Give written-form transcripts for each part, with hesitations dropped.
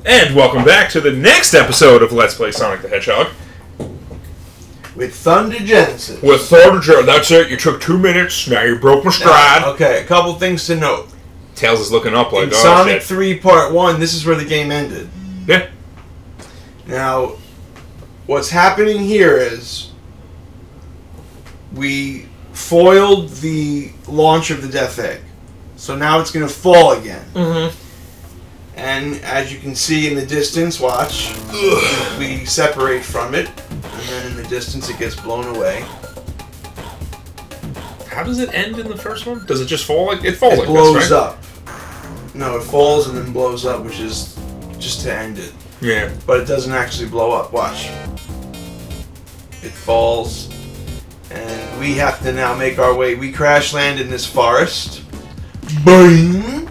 And welcome back to the next episode of Let's Play Sonic the Hedgehog. With Thunder Genesis. With Thunder Genesis. That's it. You took 2 minutes. Now you broke my stride. Okay, a couple things to note. Tails is looking up like, in Sonic 3 Part 1, this is where the game ended. Yeah. Now, what's happening here is we foiled the launch of the Death Egg. So now it's going to fall again. Mm-hmm. And as you can see in the distance, watch, we separate from it, and then in the distance it gets blown away. How does it end in the first one? Does it just fall like it falls? It like blows this, right? up. No, it falls and then blows up, which is just to end it. Yeah. But it doesn't actually blow up. Watch. It falls, and we have to now make our way. We crash land in this forest. Boing!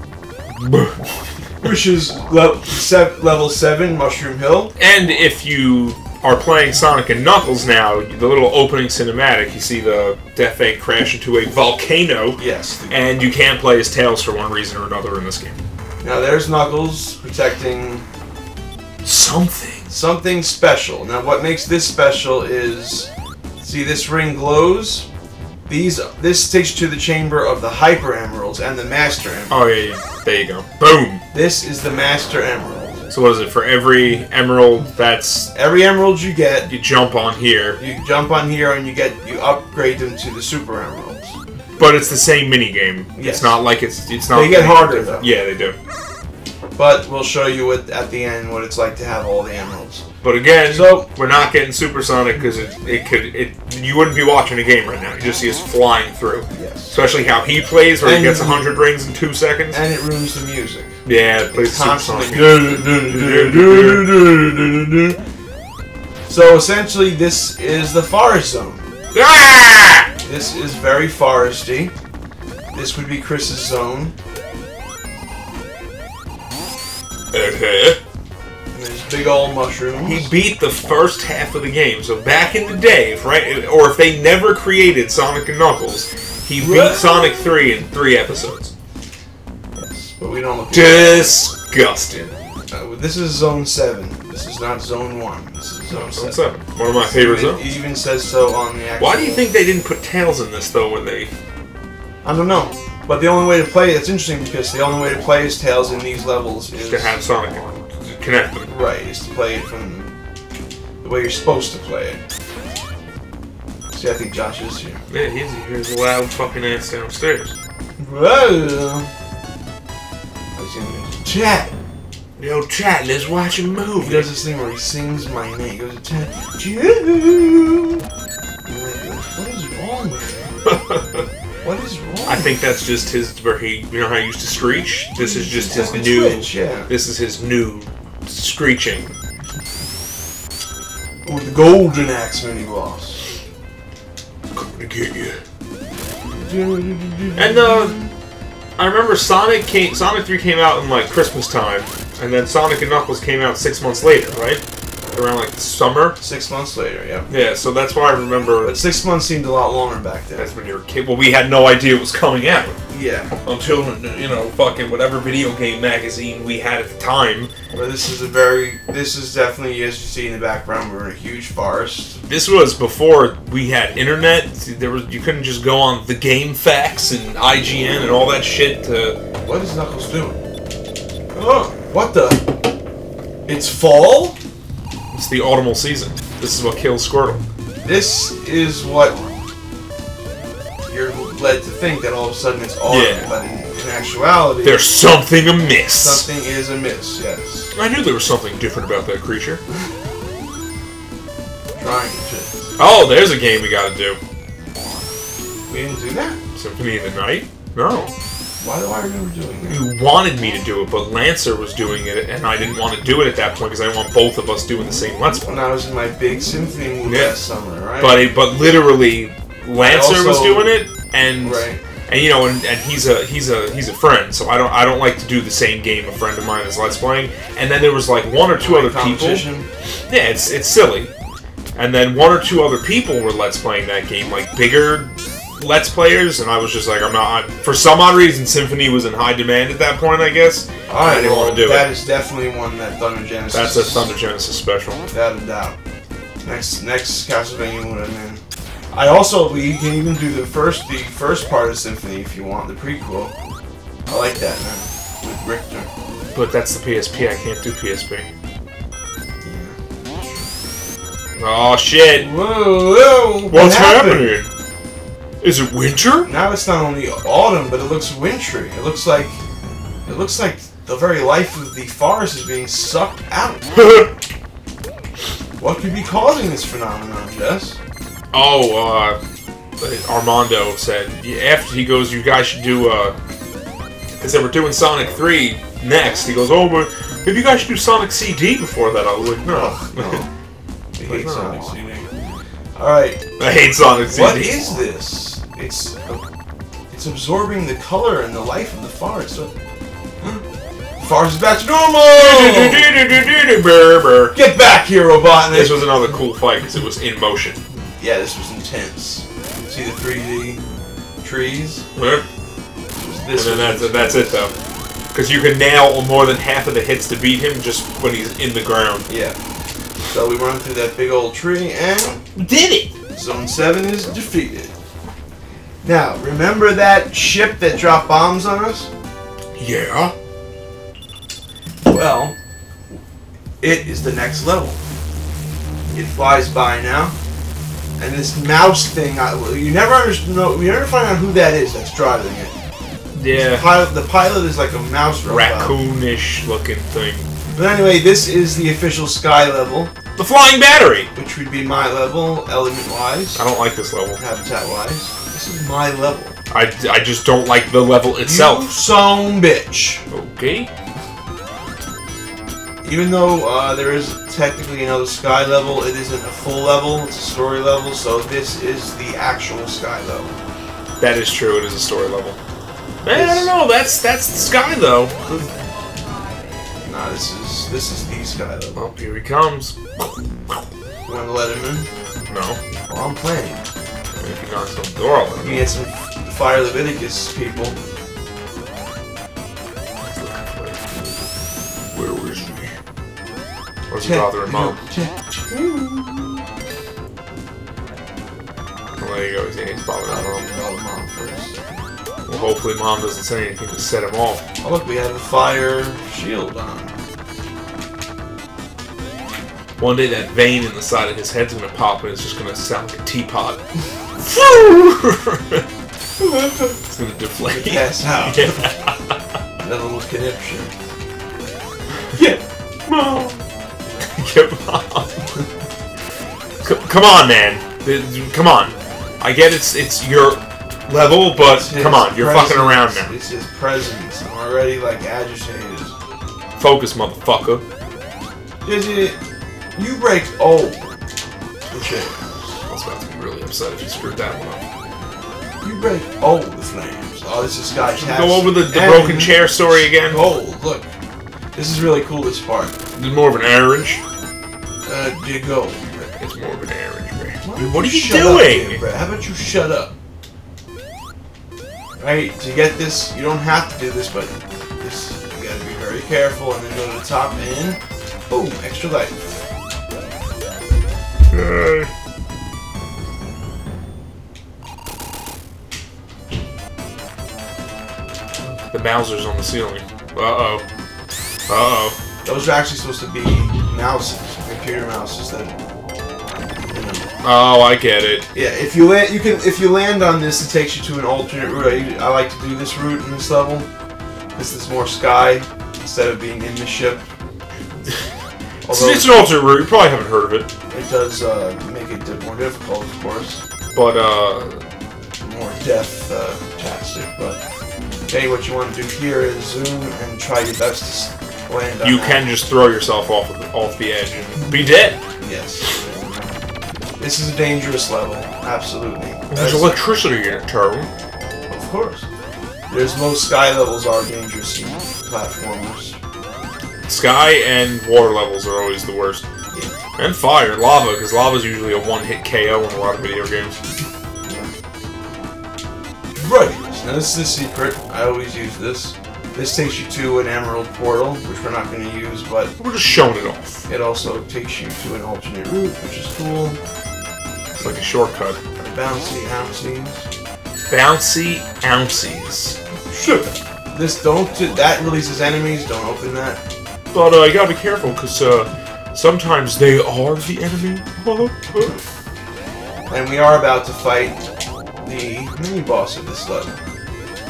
Which is level 7, Mushroom Hill. And if you are playing Sonic and Knuckles now, the little opening cinematic, you see the Death Egg crash into a volcano. Yes. And you can't play as Tails for one reason or another in this game. Now there's Knuckles protecting something special. Now what makes this special is, see this ring glows? This takes you to the chamber of the Hyper Emeralds and the Master Emerald. Oh yeah, there you go. Boom! This is the Master Emerald. So what is it, for every emerald that's... Every emerald you get... You jump on here. You jump on here and you upgrade them to the Super Emeralds. But it's the same minigame. Yes. It's not like it's not... They get harder though. Yeah, they do. But we'll show you at the end what it's like to have all the emeralds. But again, so we're not getting Supersonic because you wouldn't be watching a game right now. You just see us flying through. Yes. Especially how he plays, where he gets 100 rings in 2 seconds. And it ruins the music. Yeah, it plays constantly. Supersonic. So essentially, this is the forest zone. Ah! This is very foresty. This would be Chris's zone. Okay. And there's big old mushrooms. He beat the first half of the game. So back in the day, or if they never created Sonic and Knuckles, he beat Sonic 3 in 3 episodes. Yes, but we don't look disgusting. This is Zone 7. This is not Zone 1. This is Zone 7. Zone 7. One of my favorite zones. It even says so on the actual... Why do you think they didn't put Tails in this, though, when they... I don't know. But the only way to play... It's interesting because the only way to play as Tails in these levels is... to have Sonic in it. To connect them. Right, is to play it from the way you're supposed to play it. See, I think Josh is here. Yeah, he's here. He's a loud fucking ass downstairs. Whoa! He's in chat. Yo, chat, let's watch a movie. He does this thing where he sings my name. He goes to chat. What is wrong with him? What is wrong? I think that's just his, where he, you know how he used to screech? This is just his new, yeah. This is his new screeching. With the Golden Axe mini boss. Coming to get you. And, I remember Sonic 3 came out in, like, Christmas time, and then Sonic and Knuckles came out 6 months later, right? Around, like, the summer? 6 months later, yeah. Yeah, so that's why I remember... But 6 months seemed a lot longer back then. That's when you were a kid. Well, we had no idea it was coming out. Yeah. Until, you know, fucking whatever video game magazine we had at the time. But this is definitely, as you see in the background, we're in a huge forest. This was before we had internet. You couldn't just go on the Game Facts and IGN and all that shit to... What is Knuckles doing? Oh, what the? It's fall? It's the autumnal season. This is what kills Squirtle. This is what you're led to think, that all of a sudden it's autumn, yeah. But in actuality... There's something amiss. Something is amiss, yes. I knew there was something different about that creature. Trying to. Oh, there's a game we gotta do. We didn't do that? Symphony of the Night? No. Why do I remember doing that? You wanted me to do it, but Lancer was doing it, and I didn't want to do it at that point because I didn't want both of us doing the same Let's Play. When I was in my big symphony mood last summer, right? But literally, Lancer was doing it, and right. And you know, and he's a friend, so I don't like to do the same game a friend of mine is Let's Playing. And then there was like one or two other people. Yeah, it's silly. And then one or two other people were Let's Playing that game, like bigger Let's Players, and I was just like, I'm not. For some odd reason, Symphony was in high demand at that point, I guess. Alright, I didn't want to do that it. is definitely one that Thunder Genesis. That's a Thunder Genesis special. Without a doubt. Next Castlevania one, man. We can even do the first part of Symphony if you want, the prequel. I like that, man. With Richter. But that's the PSP, I can't do PSP. Yeah. Oh shit! Whoa! What's happening? Is it winter? Now it's not only autumn, but it looks wintry. It looks like the very life of the forest is being sucked out. What could be causing this phenomenon, Jess? Oh, Armando said after he goes, you guys should do they said we're doing Sonic 3 next. He goes, oh, but maybe you guys should do Sonic CD before that. I was like, no. I hate Sonic CD. Alright. I hate Sonic CD. What is this? It's absorbing the color and the life of the forest. The forest is back to normal! Get back here, Robotnik! This was another cool fight because it was in motion. Yeah, this was intense. See the 3D trees? And then that's it though. Because you can nail more than half of the hits to beat him just when he's in the ground. Yeah. So we run through that big old tree and did it! Zone 7 is defeated. Now, remember that ship that dropped bombs on us? Yeah. Well, it is the next level. It flies by now. And this mouse thing, you never find out who that is that's driving it. Yeah. The pilot is like a mouse robot. Raccoonish looking thing. But anyway, this is the official sky level. The flying battery! Which would be my level, element-wise. I don't like this level. Habitat-wise. This is my level. I just don't like the level itself. You son bitch. Okay. Even though there is technically another sky level, it isn't a full level, it's a story level, so this is the actual sky level. That is true, it is a story level. I don't know, that's the sky though. Nah, this is the sky level. Well, here he comes. You want to let him in? No. Well, I'm playing. If he knocks on the door, I'll let him You in. get some Fire Leviticus people. Where is he? Where's his father and mom? Well, there you go. He's bothering mom. Call the mom first. Well, hopefully mom doesn't say anything to set him off. Oh look, we have a fire shield on. One day that vein in the side of his head's gonna pop and it's just gonna sound like a teapot. It's gonna deflate. Pass out. Yeah. That little conniption. Yeah, mom. Get mom. Come on, man. Come on. I get it's your level, but come on, you're fucking around now. It's his presence. I'm already like agitated. Focus, motherfucker. You break the chairs. I was about to be really upset if you screwed that one up. You break the flames. Oh, this is Sky Task. Go over the broken chair story again. Look. This is really cool, this part. It's more of an orange. Diggo. It's more of an orange, man. What are you doing? How about you shut up? Right, to get this, you don't have to do this, but this, you gotta be very careful, and then go to the top, and boom, extra life. The Bowser's on the ceiling. Uh-oh. Uh-oh. Those are actually supposed to be mouses, computer mouses that, you know. Oh, I get it. Yeah, if you land on this, it takes you to an alternate route. I like to do this route in this level. This is more sky instead of being in the ship. It's an alternate route. You probably haven't heard of it. It does make it more difficult, of course. But more death-tastic. But okay, what you want to do here is zoom and try your best to land on you that. can just throw yourself off the edge and be dead. Yes. This is a dangerous level, absolutely. There's electricity in it, Taro. Of course. Most sky levels are dangerous in platformers. Sky and water levels are always the worst. Yeah. And fire, lava, because lava's usually a one-hit KO in a lot of video games. Yeah. Right. Now this is the secret. I always use this. This takes you to an emerald portal, which we're not going to use, but we're just showing it off. it also takes you to an alternate route, which is cool. It's like a shortcut. Bouncy ounces. Bouncy ounces. Sure. This that releases enemies. Don't open that. But you gotta be careful, because sometimes they are the enemy. And we are about to fight the mini-boss of this level,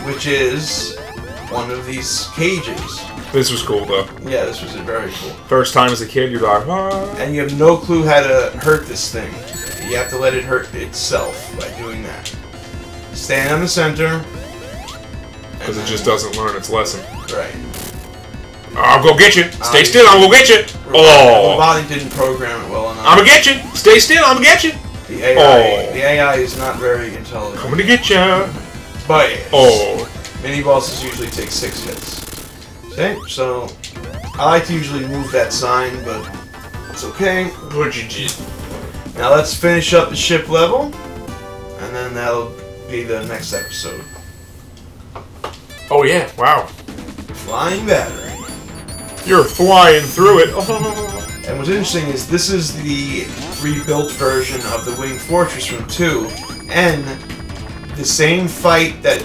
which is one of these cages. This was cool, though. Yeah, this was very cool. First time as a kid, you're like, and you have no clue how to hurt this thing. You have to let it hurt itself by doing that. Stand on the center. Because it just doesn't learn its lesson. Right. I'll go get you. Stay still, I'm gonna go get you. Oh. Robotic didn't program it well enough. I'm gonna get you. Stay still, I'm gonna get you. The AI is not very intelligent. I'm gonna get you. But mini bosses usually take 6 hits. Okay, so I like to usually move that sign, but it's okay. What you did. Now let's finish up the ship level, and then that'll be the next episode. Oh yeah! Wow. Flying battery. You're flying through it. And what's interesting is this is the rebuilt version of the Winged Fortress from 2, and the same fight that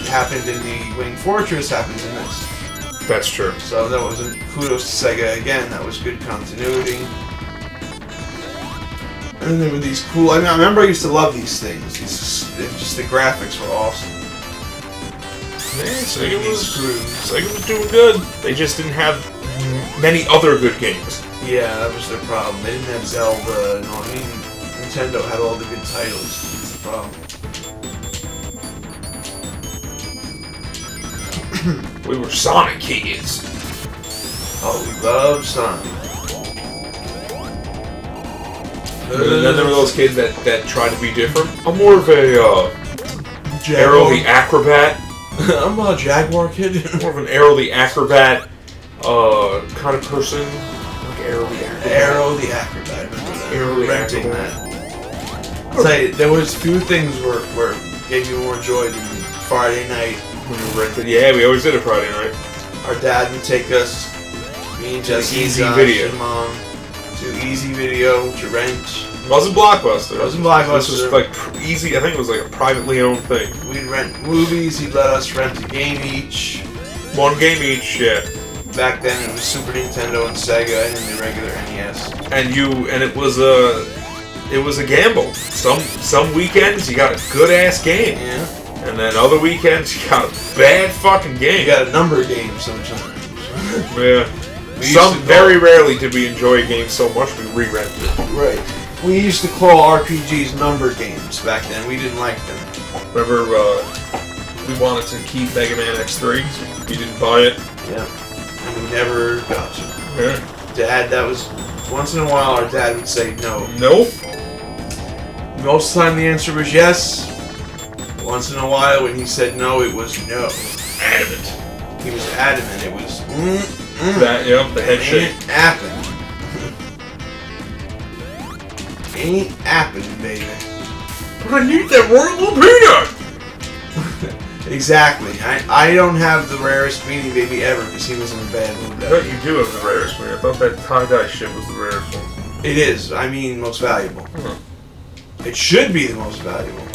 happened in the Winged Fortress happens in this. That's true. So that was kudos to Sega again. That was good continuity. And there were these cool. I remember I used to love these things. Just the graphics were awesome. Man, Sega was doing good. They just didn't have many other good games. Yeah, that was their problem. They didn't have Zelda and all. I mean, Nintendo had all the good titles. That's the problem. We were Sonic kids. Oh, we love Sonic. And then there were those kids that tried to be different. I'm more of a Arrow the Acrobat. I'm a Jaguar kid. More of an Arrow the Acrobat kind of person. Like Arrow the Acrobat. Arrow the Acrobat. I remember that. Arrow the renting Acrobat. I'll tell you, there was few things where gave you more joy than Friday night. When we rented. Yeah, we always did it Friday night. Our dad would take us, me and Jesse, Easy Video, and Mom, to Easy Video to rent. It wasn't Blockbuster. It wasn't Blockbuster. This was like Easy. I think it was like a privately owned thing. We'd rent movies. He'd let us rent a game each. One game each. Yeah. Back then it was Super Nintendo and Sega and then the regular NES. And it was a gamble. Some weekends you got a good ass game. Yeah. And then other weekends you got a bad fucking game. You got a number game sometimes. Yeah. Very rarely did we enjoy a game so much we re-rented it. Right. We used to call RPGs number games back then. We didn't like them. Remember, we wanted to keep Mega Man X3. We didn't buy it. Yeah. And we never got to. Yeah. Dad, that was... Once in a while our dad would say no. Nope. Most of the time the answer was yes. Once in a while when he said no, it was no. Adamant. He was adamant. It was... That, yep, the head shake. Ain't happening. Ain't happening, baby. I need that royal peanut! Exactly. I don't have the rarest Beanie Baby ever because he was in a bad mood. I thought you do have the rarest one. I thought that tie-dye shit was the rarest one. It is. I mean, most valuable. Huh. It should be the most valuable.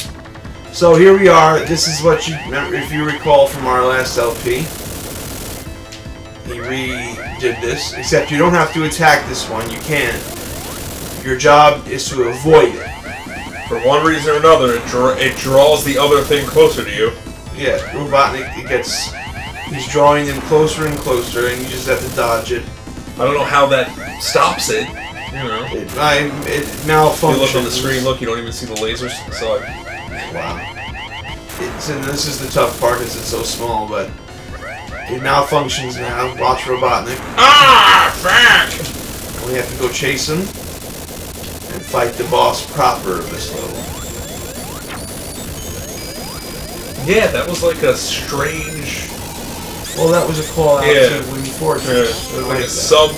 So here we are. This is what you remember, if you recall from our last LP. He redid this, except you don't have to attack this one. You can. Your job is to avoid it. For one reason or another, it draws the other thing closer to you. Yeah, Robotnik, he's drawing them closer and closer, and you just have to dodge it. I don't know how that stops it. You know. It malfunctions. You look on the screen, look, you don't even see the lasers. So wow. And this is the tough part because it's so small, but it malfunctions now. Watch Robotnik. Ah, fuck! We have to go chase him and fight the boss proper of this level. Yeah, that was like a strange... Well, that was a call out to Winged Fortress. Yeah, it was like a sub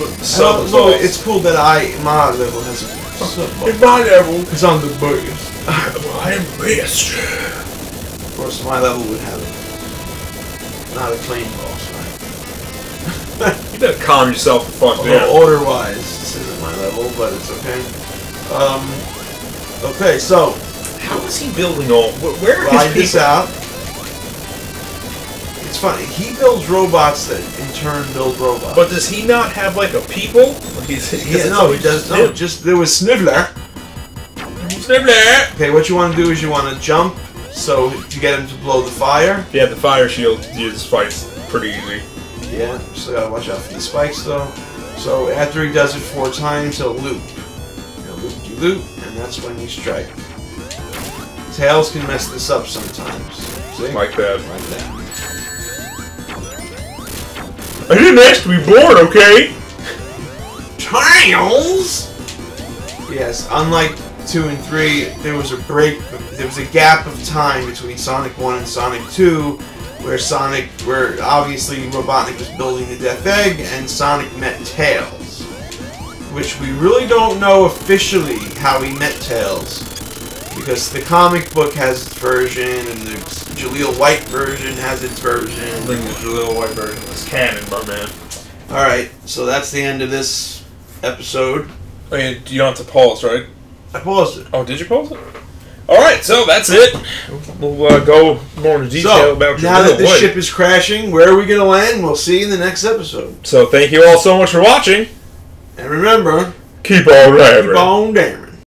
no, it's cool that my level has a sub. In my level, because I'm the biggest. I am best. course, my level would have not a claim boss, right? You better calm yourself the fuck down. Order-wise, this isn't my level, but it's okay. Okay, so how is he building all? Where are ride his this people? out. It's funny. He builds robots that in turn build robots. But does he not have like a people? No, he does. No, just there was Sniveler. Sniveler. Okay, what you want to do is you want to jump so to get him to blow the fire. Yeah, the fire shield uses fights pretty easy. Yeah, just gotta watch out for the spikes though. So after he does it 4 times, he'll loop. He'll loop, and that's when you strike. Tails can mess this up sometimes. See? Like that. Like that. I didn't ask to be born, okay? Tails! Yes, unlike 2 and 3, there was a break, there was a gap of time between Sonic 1 and Sonic 2, where obviously Robotnik was building the Death Egg, and Sonic met Tails. Which we really don't know officially how he met Tails, because the comic book has its version, and the Jaleel White version has its version. I think the Jaleel White version was canon, my man. Alright, so that's the end of this episode. Oh, yeah, you don't have to pause, right? I paused it. Oh, did you pause it? Alright, so that's it. We'll go more into detail about your now that Jaleel this White. ship is crashing, where are we going to land? We'll see you in the next episode. So thank you all so much for watching. And remember, Keep on keep damming. on damming.